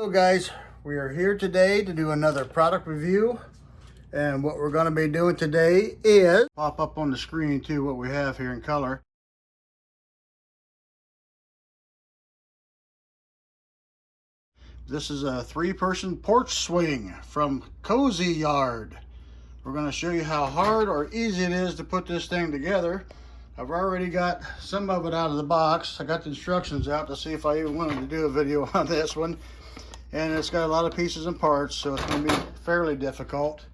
Hello guys, we are here today to do another product review, and what we're going to be doing today is pop up on the screen too what we have here in color. This is a 3-person porch swing from KOZYARD. We're going to show you how hard or easy it is to put this thing together. I've already got some of it out of the box. I got the instructions out to see if I even wanted to do a video on this one. And it's got a lot of pieces and parts, so it's going to be fairly difficult.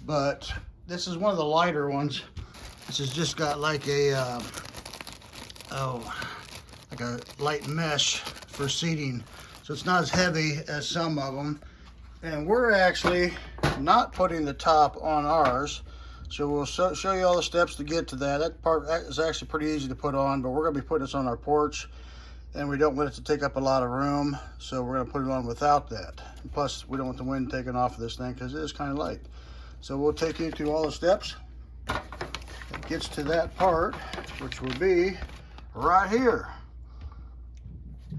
But this is one of the lighter ones. This has just got like a like a light mesh for seating, so it's not as heavy as some of them. And we're actually not putting the top on ours, so we'll show you all the steps to get to that. That part is actually pretty easy to put on, but we're going to be putting this on our porch, and we don't want it to take up a lot of room, so we're going to put it on without that. And plus, we don't want the wind taken off of this thing because it is kind of light. So we'll take you through all the steps that gets to that part, which will be right here.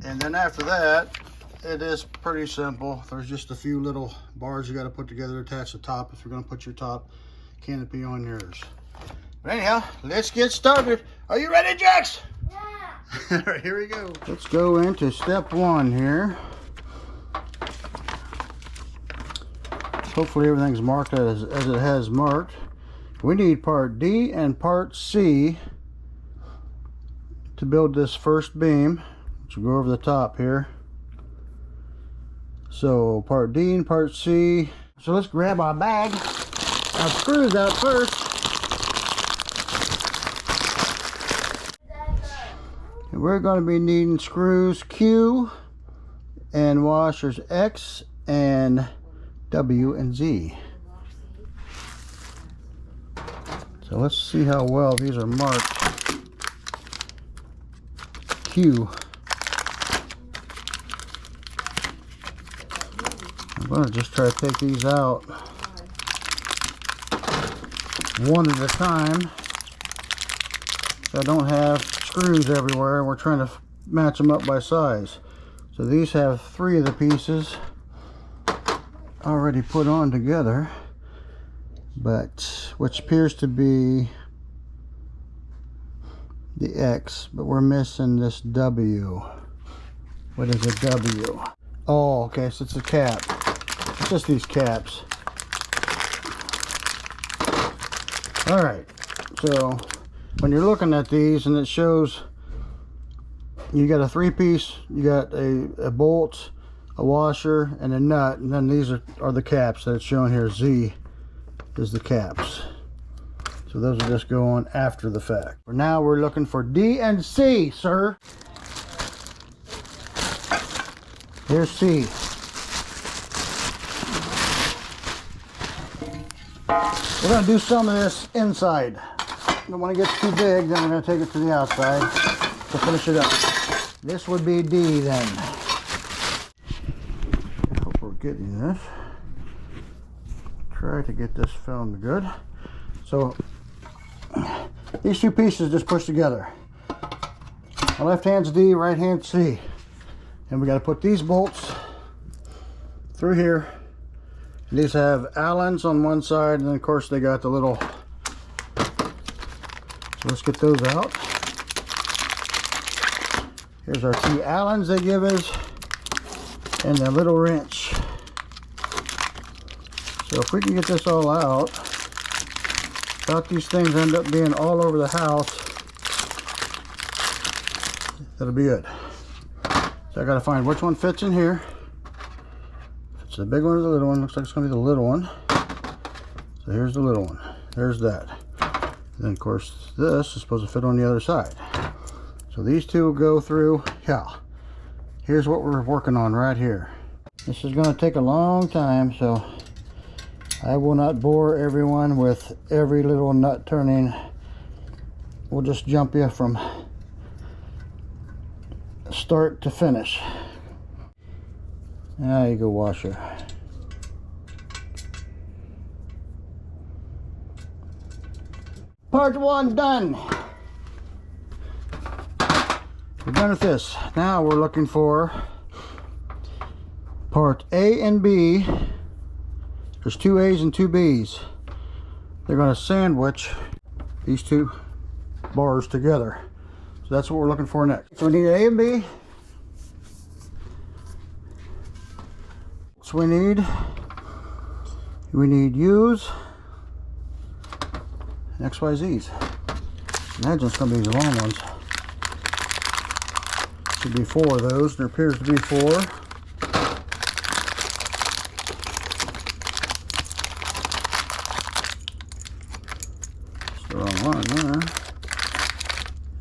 And then after that, it is pretty simple. There's just a few little bars you got to put together to attach the top if you're going to put your top canopy on yours. But anyhow, let's get started. Are you ready, Jax? Yeah. All right, here we go. Let's go into step 1 here. Hopefully everything's marked as it has marked. We need part D and part C to build this first beam, which will go over the top here. So part D and part C. So let's grab our bag. Our screws out first. And we're going to be needing screws Q and washers X and W and Z. So let's see how well these are marked. Q. I'm going to just try to take these out one at a time, so I don't have screws everywhere. We're trying to match them up by size. So these have 3 of the pieces already put on together, but which appears to be the X, but we're missing this W. What is a W? Oh, okay, so it's a cap. It's just these caps. All right, so when you're looking at these and it shows you got a 3-piece, you got a bolt, a washer, and a nut, and then these are the caps that it's showing here. Z is the caps. So those will just go on after the fact. For now, we're looking for D and C, sir. Here's C. We're going to do some of this inside. And when it gets too big, then we're going to take it to the outside to finish it up. This would be D then. I hope we're getting this. Try to get this filmed good. So these 2 pieces just push together. My left hand's D, right hand's C. And we got to put these bolts through here. These have Allens on one side, and then of course they got the little, so let's get those out. Here's our 2 Allens they give us, and the little wrench. So if we can get this all out, without these things end up being all over the house, that'll be good. So I gotta find which one fits in here. If it's the big one or the little one, looks like it's gonna be the little one. So here's the little one. There's that. And then of course this is supposed to fit on the other side. So these 2 will go through. Yeah. Here's what we're working on right here. This is gonna take a long time, so I will not bore everyone with every little nut turning. We'll just jump you from start to finish. There you go, washer. Part 1 done. We're done with this. Now we're looking for part A and B. There's 2 A's and 2 B's. They're going to sandwich these 2 bars together. So that's what we're looking for next. So we need A and B. So we need U's and XYZ's. Imagine it's going to be these long ones. Should be 4 of those. There appears to be 4. It's the wrong one there.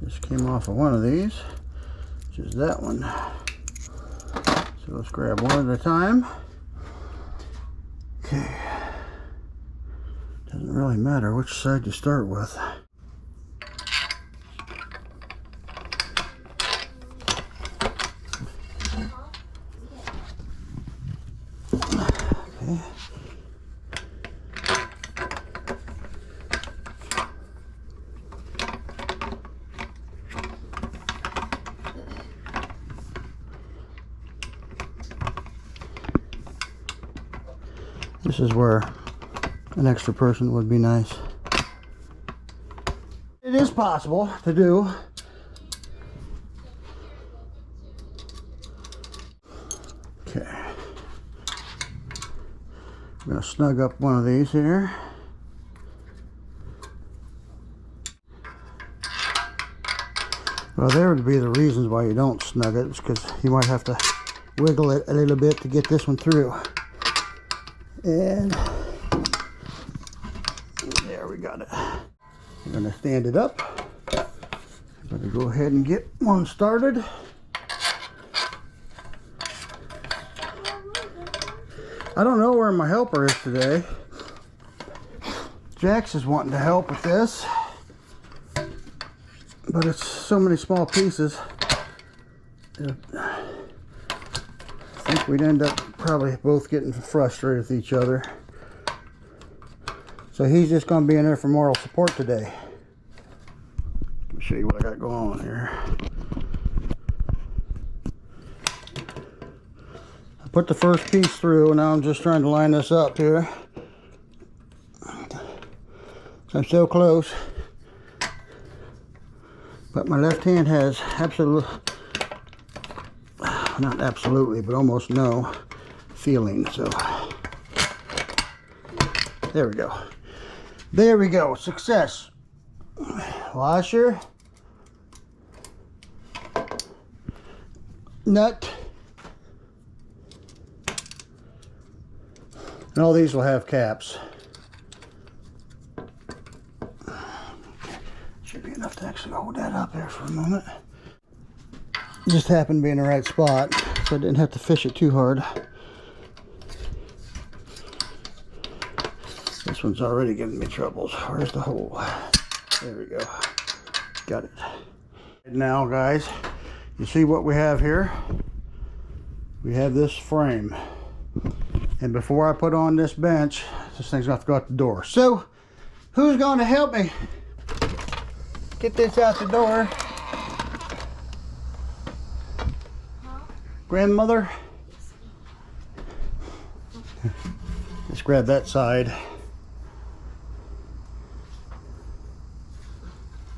Just came off of one of these, which is that one. So let's grab one at a time. Okay. Doesn't really matter which side to start with. Okay. This is where an extra person would be nice. It is possible to do. Okay. I'm going to snug up one of these here. Well, there would be the reasons why you don't snug it. It's because you might have to wiggle it a little bit to get this one through. And there, we got it. I'm going to stand it up. I'm going to go ahead and get one started. I don't know where my helper is today. Jax is wanting to help with this, but it's so many small pieces. I think we'd end up probably both getting frustrated with each other. So he's just going to be in there for moral support today. Let me show you what I got going on here. I put the first piece through, and now I'm just trying to line this up here. So I'm so close. But my left hand has not absolutely, but almost no feeling. So there we go. There we go. Success. Washer, nut, and all these will have caps. Should be enough to actually hold that up there for a moment. Just happened to be in the right spot, so I didn't have to fish it too hard. This one's already giving me troubles. Where's the hole? There we go. Got it. Now, guys, you see what we have here? We have this frame. And before I put on this bench, this thing's going to have to go out the door. So, who's going to help me get this out the door? Grandmother? Let's grab that side.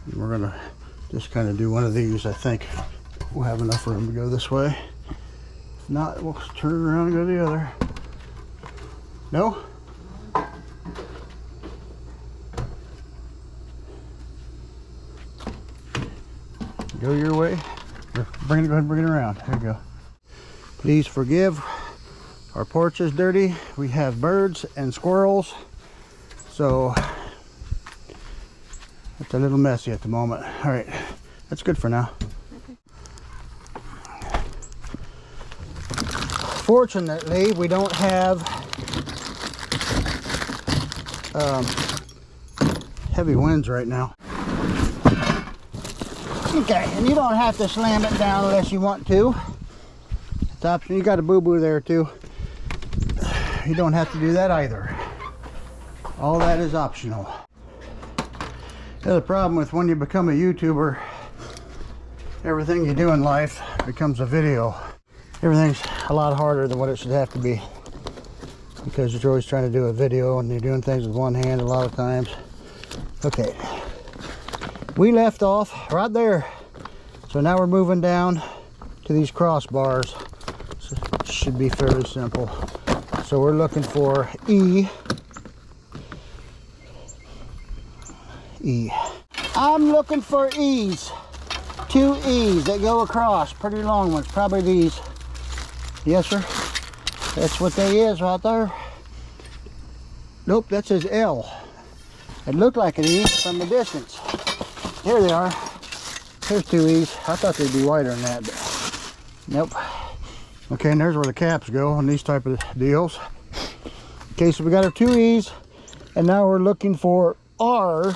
And we're gonna just kind of do one of these. I think we'll have enough room to go this way. If not, we'll turn around and go the other. No? Go your way. Or go ahead and bring it around. There you go. Please forgive, our porch is dirty. We have birds and squirrels, so it's a little messy at the moment. All right, that's good for now. Fortunately, we don't have heavy winds right now. Okay, and you don't have to slam it down unless you want to. It's optional. You got a boo-boo there too. You don't have to do that either. All that is optional. The other problem with when you become a YouTuber, everything you do in life becomes a video. Everything's a lot harder than what it should have to be, because you're always trying to do a video and you're doing things with one hand a lot of times. Okay, we left off right there, so now we're moving down to these crossbars. So it should be fairly simple. So we're looking for E. I'm looking for E's. 2 E's that go across, pretty long ones, probably these. Yes, sir. That's what they is right there. Nope, that says L. It looked like an E from the distance. Here they are. There's 2 E's. I thought they'd be wider than that, but nope. Okay, and there's where the caps go on these type of deals. Okay, so we got our 2 E's, and now we're looking for R's.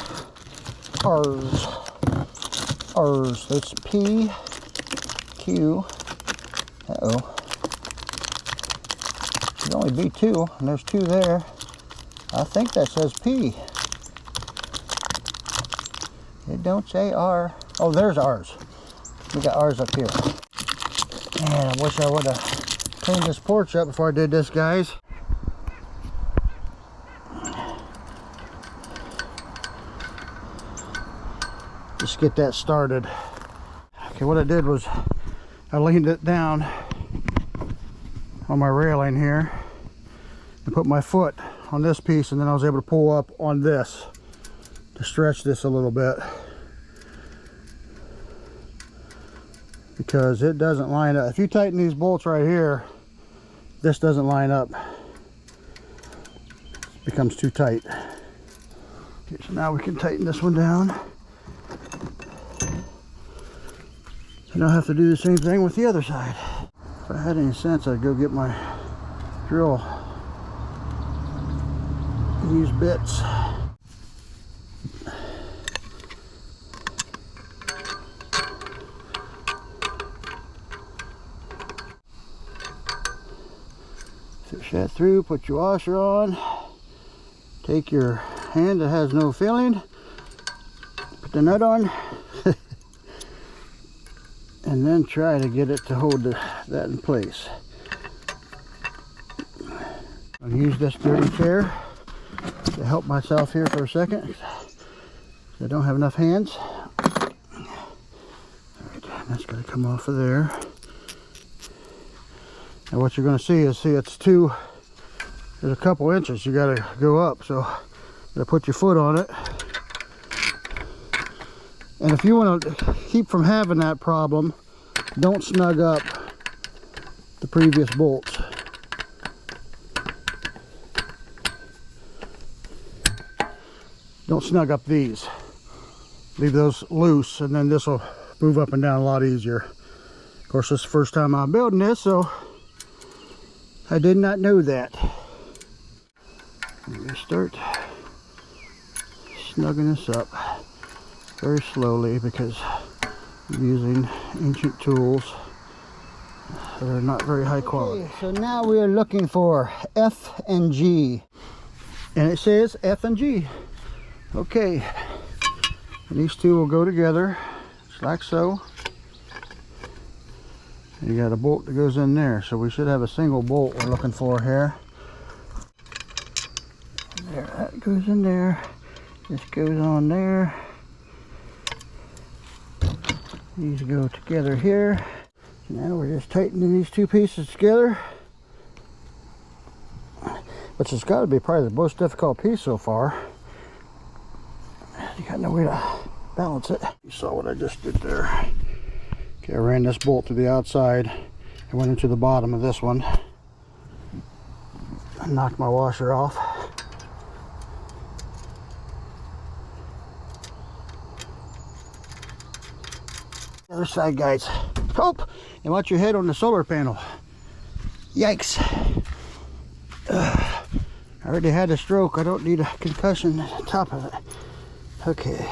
That's P, Q. Uh-oh. There'd only be 2, and there's 2 there. I think that says P. It don't say R. Oh, there's R's. We got R's up here. Man, I wish I would have cleaned this porch up before I did this, guys. Just get that started. Okay, what I did was I leaned it down on my railing here and put my foot on this piece, and then I was able to pull up on this to stretch this a little bit, because it doesn't line up. If you tighten these bolts right here, this doesn't line up. It becomes too tight. Okay, so now we can tighten this one down. And I'll have to do the same thing with the other side. If I had any sense, I'd go get my drill and use bits. Fish that through, put your washer on, take your hand that has no filling, put the nut on, and then try to get it to hold that in place. I'll use this dirty chair to help myself here for a second. I don't have enough hands. Alright, that's going to come off of there. And what you're going to see is, it's there's a couple inches you got to go up, so you got to put your foot on it. And if you want to keep from having that problem, don't snug up the previous bolts. Don't snug up these. Leave those loose, and then this will move up and down a lot easier. Of course, this is the first time I'm building this, so I did not know that. I'm going to start snugging this up very slowly, because I'm using ancient tools that are not very high quality. Okay, so now we are looking for F and G, and it says F and G. Okay, and these two will go together just like so. And you got a bolt that goes in there, so we should have a single bolt we're looking for here. There, that goes in there. This goes on there. These go together here. Now we're just tightening these 2 pieces together, which has got to be probably the most difficult piece so far. You got no way to balance it. You saw what I just did there. Okay, I ran this bolt to the outside and went into the bottom of this one. I knocked my washer off. Other side, guys. Oh, and watch your head on the solar panel. Yikes. I already had a stroke. I don't need a concussion on top of it. Okay.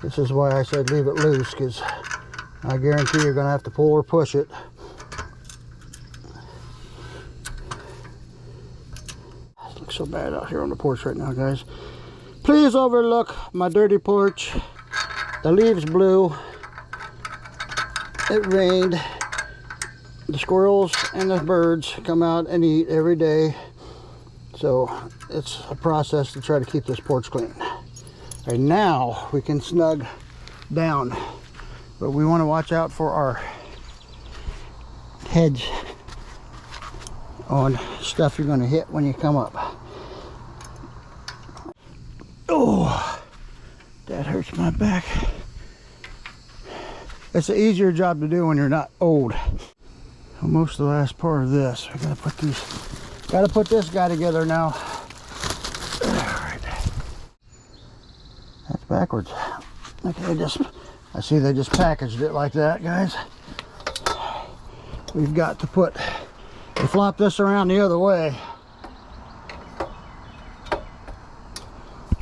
This is why I said leave it loose, because I guarantee you're going to have to pull or push it. It looks so bad out here on the porch right now, guys. Please overlook my dirty porch. The leaves blew. it rained. The squirrels and the birds come out and eat every day. So it's a process to try to keep this porch clean. Right now we can snug down, but we want to watch out for our heads on stuff you're going to hit when you come up. Oh, that hurts my back. It's an easier job to do when you're not old. Almost the last part of this. I gotta put this guy together now. All right. That's backwards. Okay, I see they just packaged it like that, guys. We've got to flop this around the other way.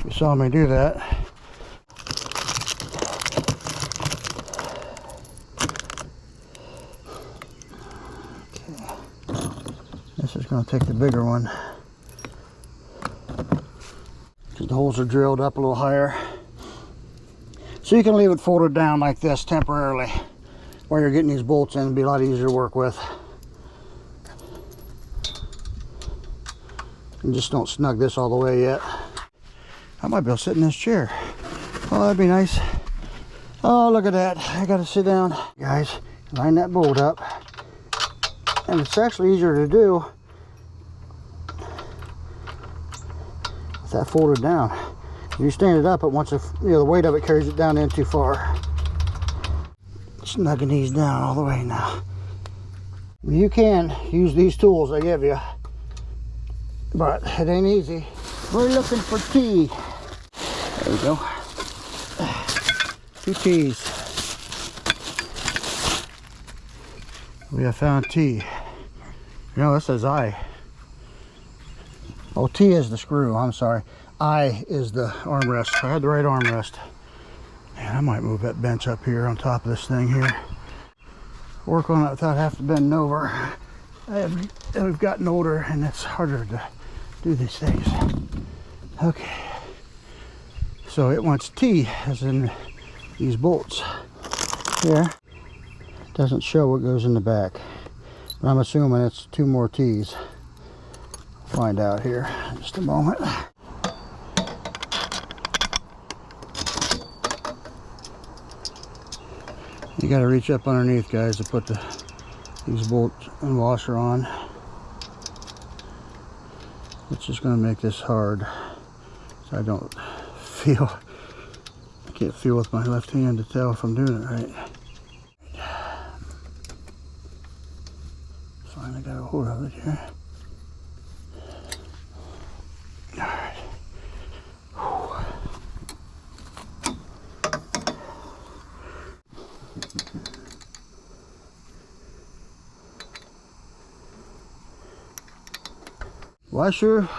You saw me do that. This is going to take the bigger one because the holes are drilled up a little higher. So you can leave it folded down like this temporarily while you're getting these bolts in. It'll be a lot easier to work with. And just don't snug this all the way yet. I might be able to sit in this chair. Oh, that'd be nice. Oh, look at that. I got to sit down. Guys, line that bolt up. And it's actually easier to do with that folded down. If you stand it up, it wants to, the weight of it carries it down in too far. Snugging these down all the way now. You can use these tools I give you, but it ain't easy. We're looking for tea. There we go. 2 T's. We have found T. This says I. Oh, T is the screw. I'm sorry. I is the armrest. I had the right armrest. Man, I might move that bench up here on top of this thing here. Work on it without having to bend over. We've gotten older and it's harder to do these things. Okay. So it wants T as in these bolts here. Doesn't show what goes in the back, but I'm assuming it's 2 more T's. Find out here in just a moment. You got to reach up underneath, guys, to put these bolts and washer on, which is going to make this hard, so I can't feel with my left hand to tell if I'm doing it right. Finally got a hold of it here. Alright. Washer.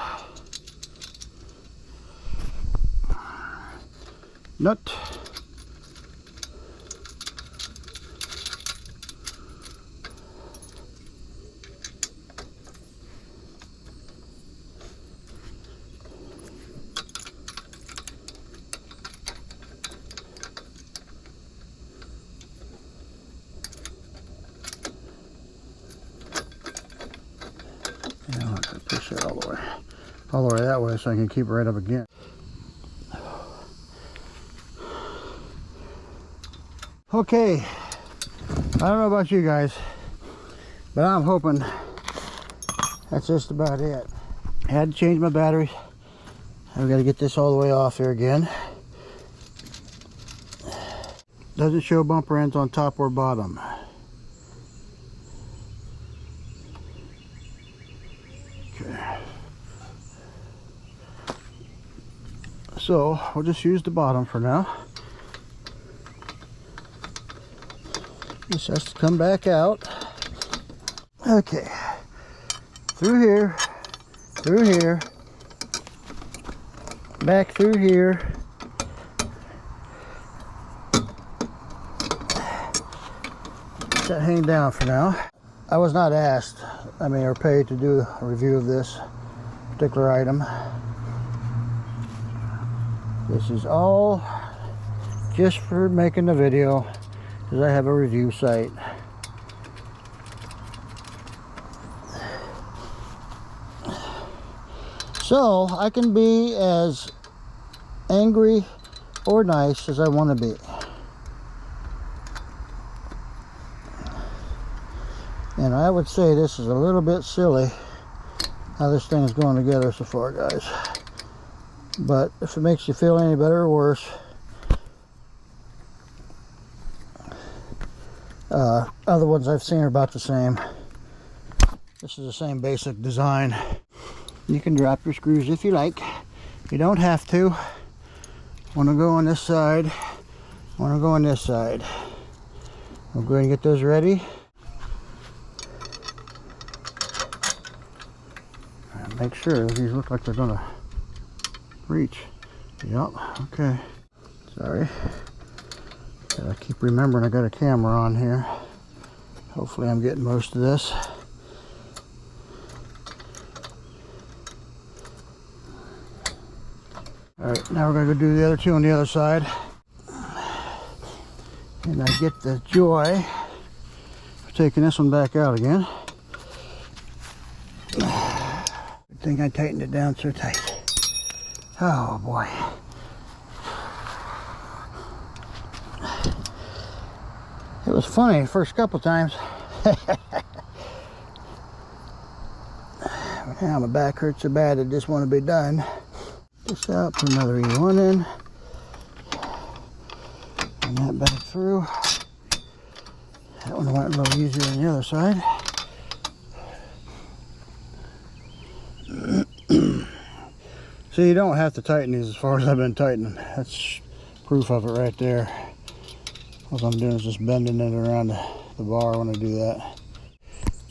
Nut. Push it all the way that way so I can keep it right up again. Okay, I don't know about you guys, but I'm hoping that's just about it. I had to change my batteries. I've got to get this all the way off here again. Doesn't show bumper ends on top or bottom. Okay. So we'll just use the bottom for now. This has to come back out. Okay. Through here, back through here. Let that hang down for now. I was not asked, or paid to do a review of this particular item. This is all just for making the video because I have a review site. So I can be as angry or nice as I want to be. And I would say this is a little bit silly how this thing is going together so far, guys. But if it makes you feel any better or worse, other ones I've seen are about the same. This is the same basic design. You can drop your screws if you like. You don't have to. Want to go on this side. Want to go on this side. We'll go ahead and get those ready. And make sure these look like they're gonna reach. Yep. Okay. Sorry. Gotta keep remembering I got a camera on here. Hopefully I'm getting most of this. Alright, now we're going to go do the other two on the other side. And I get the joy of taking this one back out again. Good thing I tightened it down so tight. Oh boy. It was funny the first couple times. Now my back hurts so bad I just want to be done. This out, put another E1 in, and that back through. That one went a little easier than the other side. So you don't have to tighten these as far as I've been tightening. That's proof of it right there. All I'm doing is just bending it around the bar when I do that.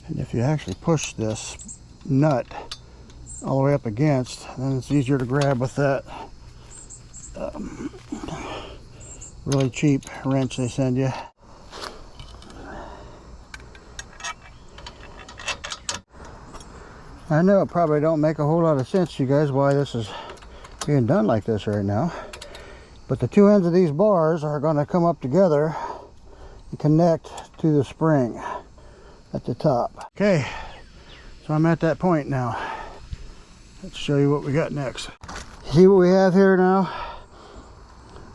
And if you actually push this nut all the way up against, then it's easier to grab with that really cheap wrench they send you. I know it probably don't make a whole lot of sense to you guys why this is being done like this right now, but the two ends of these bars are going to come up together and connect to the spring at the top. Okay, so I'm at that point now. Let's show you what we got next. See what we have here now?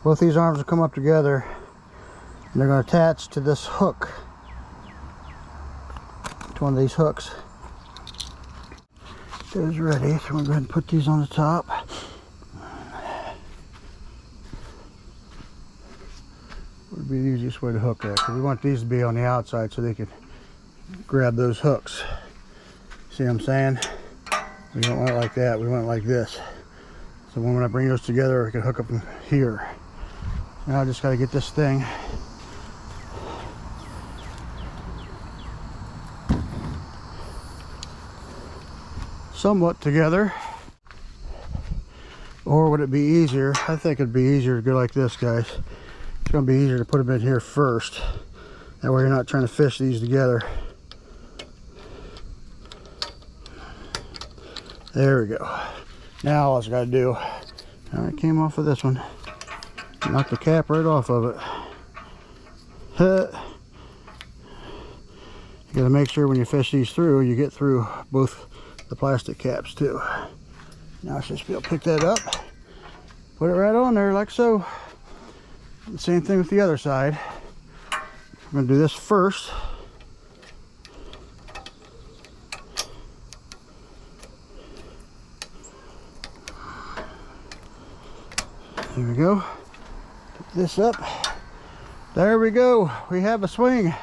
Both these arms will come up together and they're going to attach to this hook, to one of these hooks. Those ready, so we'll go ahead and put these on the top. Would be the easiest way to hook that, because we want these to be on the outside so they can grab those hooks. See what I'm saying? We don't want it like that, we want it like this. So when I bring those together, I can hook up them here. Now I just got to get this thing somewhat together. Or would it be easier? I think it'd be easier to go like this, guys. It's going to be easier to put them in here first. That way you're not trying to fish these together. There we go. Now all I got to do, it came off of this one. Knock the cap right off of it. You got to make sure when you fish these through, you get through both the plastic caps too. Now I should just be able to pick that up, put it right on there like so. The same thing with the other side. I'm going to do this first. There we go. Pick this up. There we go. We have a swing.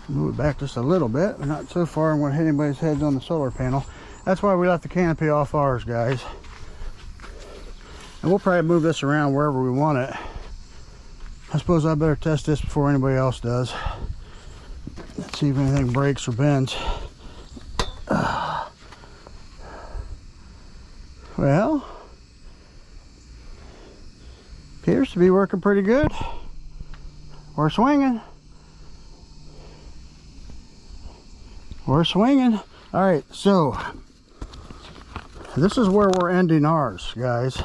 Move it back just a little bit, but not so far I'm going to hit anybody's heads on the solar panel. That's why we left the canopy off ours, guys. And we'll probably move this around wherever we want it. I suppose I better test this before anybody else does. Let's see if anything breaks or bends. Well, appears to be working pretty good. We're swinging. We're swinging. All right, so this is where we're ending ours, guys.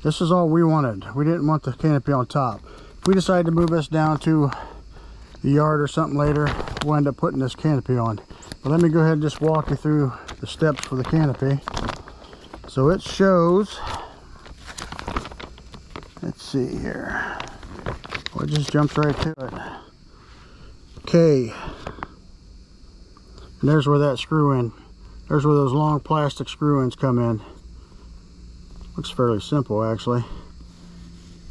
This is all we wanted. We didn't want the canopy on top. we decide to move this down to the yard or something later, we'll end up putting this canopy on. But let me go ahead and just walk you through the steps for the canopy. So it shows, let's see here, well, it just jumps right to it. K, and there's where that screw in, there's where those long plastic screw ins come in. Looks fairly simple actually.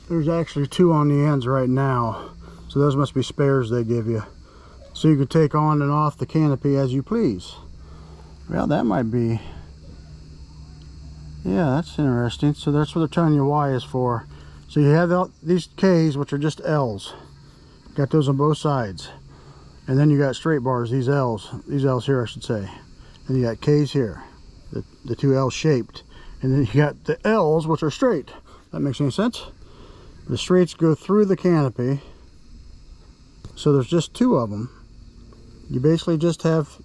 There's actually 2 on the ends right now, so those must be spares they give you, so you can take on and off the canopy as you please. Well, that might be, yeah, that's interesting. So that's what they're telling you Y is for. So you have these K's, which are just L's. Got those on both sides. And then you got straight bars, these L's here I should say. And you got K's here, the 2 L's shaped. And then you got the L's, which are straight. That makes any sense? The straights go through the canopy. So there's just 2 of them. You basically just have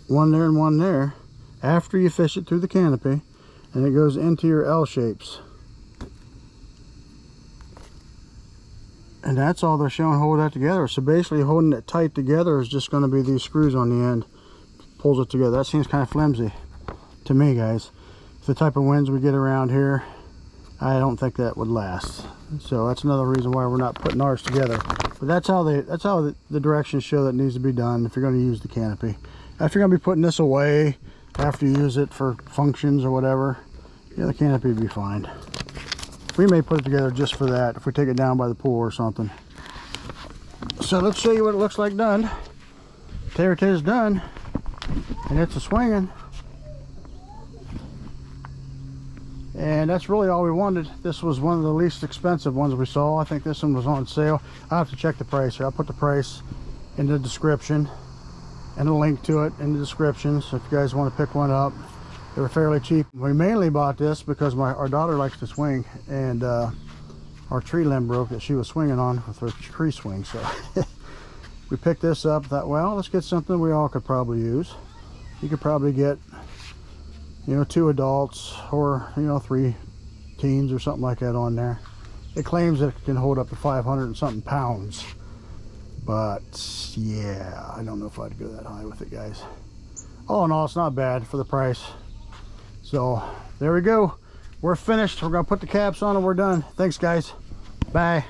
one there and one there after you fish it through the canopy, and it goes into your L shapes. And that's all they're showing hold that together. So basically holding it tight together is just going to be these screws on the end. Pulls it together. That seems kind of flimsy to me, guys. The type of winds we get around here, I don't think that would last. So that's another reason why we're not putting ours together. But that's how the directions show that needs to be done if you're going to use the canopy. If you're going to be putting this away after you use it for functions or whatever, yeah, the canopy would be fine. We may put it together just for that if we take it down by the pool or something. So let's show you what it looks like done. There it is done, and it's a swinging. And that's really all we wanted. This was one of the least expensive ones we saw. I think this one was on sale. I'll have to check the price here. I'll put the price in the description and a link to it in the description, so if you guys want to pick one up. They were fairly cheap. We mainly bought this because our daughter likes to swing, and our tree limb broke that she was swinging on with her tree swing. So we picked this up, thought, well, let's get something we all could probably use. You could probably get, you know, 2 adults or, you know, 3 teens or something like that on there. It claims that it can hold up to 500 and something pounds, but yeah, I don't know if I'd go that high with it, guys. All in all, it's not bad for the price. So there we go, we're finished. We're gonna put the caps on and we're done. Thanks, guys. Bye.